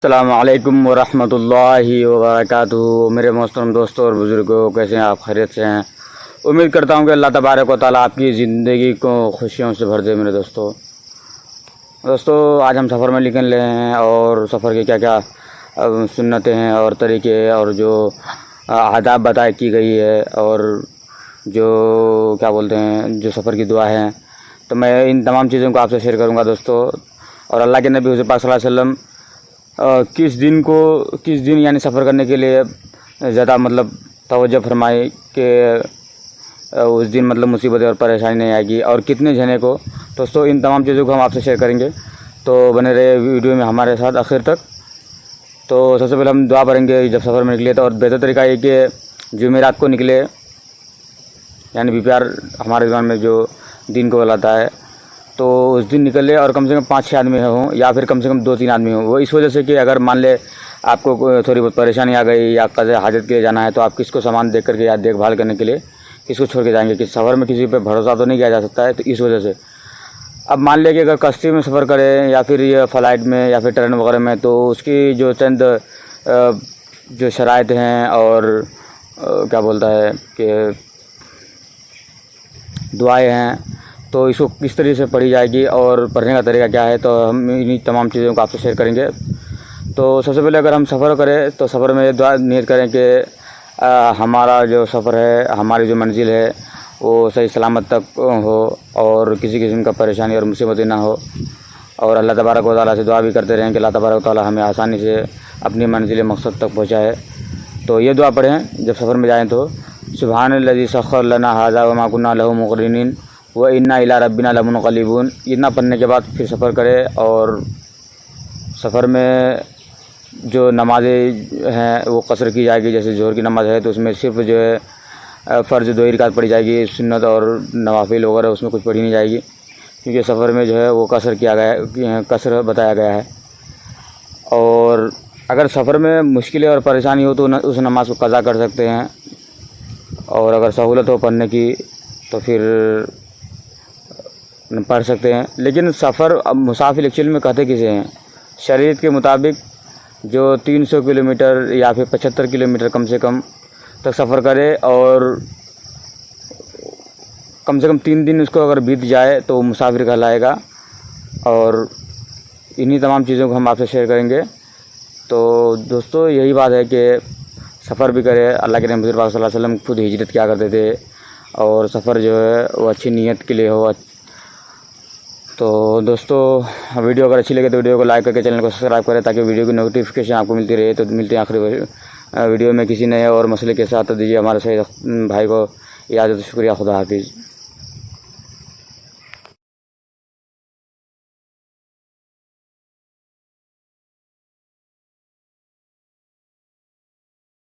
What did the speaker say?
السلام علیکم ورحمۃ اللہ وبرکاتہ۔ میرے محترم دوستوں اور بزرگوں، کیسے ہیں آپ؟ خیریت سے ہیں؟ امید کرتا ہوں کہ اللہ تبارک و تعالیٰ آپ کی زندگی کو خوشیوں سے بھر دے۔ میرے دوستوں آج ہم سفر میں نکل رہے ہیں اور سفر کے کیا کیا سنتیں ہیں اور طریقے اور جو آداب بتائی کی گئی ہے اور جو کیا بولتے ہیں جو سفر کی دعا ہیں، تو میں ان تمام چیزوں کو آپ سے شیئر کروں گا دوستوں۔ اور اللہ کے نبی حضور پاک صلی اللہ علیہ وسلم کس دن یعنی سفر کرنے کے لیے زیادہ توجہ فرمائی کہ اس دن مصیبتیں اور پریشانی نہیں آئے گی، اور کتنے جنے کو۔ دوستوں ان تمام چیزوں کو ہم آپ سے شیئر کریں گے، تو بنے رہے ویڈیو میں ہمارے ساتھ آخر تک۔ تو سب سے پہلے ہم دعا کریں گے جب سفر میں نکلے تو، اور بہتر طریقہ یہ کہ جمعرات کو نکلے، یعنی PPR ہمارے زبان میں جو دن کو بلاتا ہے، تو اس دن نکلے اور کم سے کم 5-6 آدمی ہوں، یا پھر کم سے کم 2-3 آدمی ہوں۔ وہ اس وجہ سے کہ اگر مان لے آپ کو تھوڑی بہت پریشانی آ گئی یا قضاء حاجت کے لیے جانا ہے، تو آپ کس کو سامان دیکھ کر کے یا دیکھ بھال کرنے کے لیے کس کو چھوڑ کے جائیں گے؟ کہ سفر میں کسی پہ بھروسہ تو نہیں کیا جا سکتا ہے، تو اس وجہ سے اب مان لے کہ اگر کشتی میں سفر کریں یا پھر یہ فلائٹ میں یا پھر ٹرین وغیرہ میں، تو اس کی جو چند جو شرائط ہیں اور کیا بولتا ہے کہ دعائیں ہیں، تو اس کو کس طریقے سے پڑھی جائے گی اور پڑھنے کا طریقہ کیا ہے، تو ہم انہی تمام چیزوں کو آپ سے شیئر کریں گے۔ تو سب سے پہلے اگر ہم سفر کریں تو سفر میں دعا نیت کریں کہ ہمارا جو سفر ہے، ہماری جو منزل ہے، وہ صحیح سلامت تک ہو اور کسی قسم کا پریشانی اور مصیبتیں نہ ہو، اور اللہ تبارک و تعالیٰ سے دعا بھی کرتے رہیں کہ اللہ تبارک و تعالیٰ ہمیں آسانی سے اپنی منزل مقصد تک پہنچائے۔ تو یہ دعا پڑھیں جب سفر میں جائیں تو، سبحان الذی سخر لنا ھذا وما کنا لہ مقرنین وَإِنَّا إِلَىٰ رَبِّنَا لَمُنْقَلِبُونَ۔ اتنا پڑھنے کے بعد پھر سفر کرے، اور سفر میں جو نمازیں ہیں وہ قصر کی جائے گی۔ جیسے ظہر کی نماز ہے تو اس میں صرف جو ہے فرض 2 رکعت پڑھی جائے گی، سنت اور نوافل وغیرہ اس میں کچھ پڑھی نہیں جائے گی، کیونکہ سفر میں جو ہے وہ قصر کیا گیا ہے، قصر بتایا گیا ہے۔ اور اگر سفر میں مشکلیں اور پریشانی ہو تو اس نماز کو قضا کر سکتے ہیں، اور اگر سہولت ہو پڑھنے کی تو پھر پڑھ سکتے ہیں۔ لیکن سفر اب مسافر ایکچوئل میں کہتے کسے ہیں؟ شریعت کے مطابق جو 300 کلومیٹر یا پھر 75 کلومیٹر کم سے کم تک سفر کرے، اور کم سے کم 3 دن اس کو اگر بیت جائے تو وہ مسافر کہلائے گا۔ اور انہی تمام چیزوں کو ہم آپ سے شیئر کریں گے۔ تو دوستو یہی بات ہے کہ سفر بھی کرے۔ اللہ کے نبی صلی اللہ علیہ وسلم خود ہجرت کیا کرتے تھے، اور سفر جو ہے وہ اچھی نیت کے لیے ہو۔ تو دوستو ویڈیو اگر اچھی لگے تو ویڈیو کو لائک کر کے چینل کو سبسکرائب کریں، تاکہ ویڈیو کی نوٹیفیکیشن آپ کو ملتی رہے۔ تو ملتے ہیں آخری ویڈیو میں کسی نئے اور مسئلے کے ساتھ۔ دیجیے ہمارے صحیح بھائی کو اجازت، شکریہ، خدا حافظ۔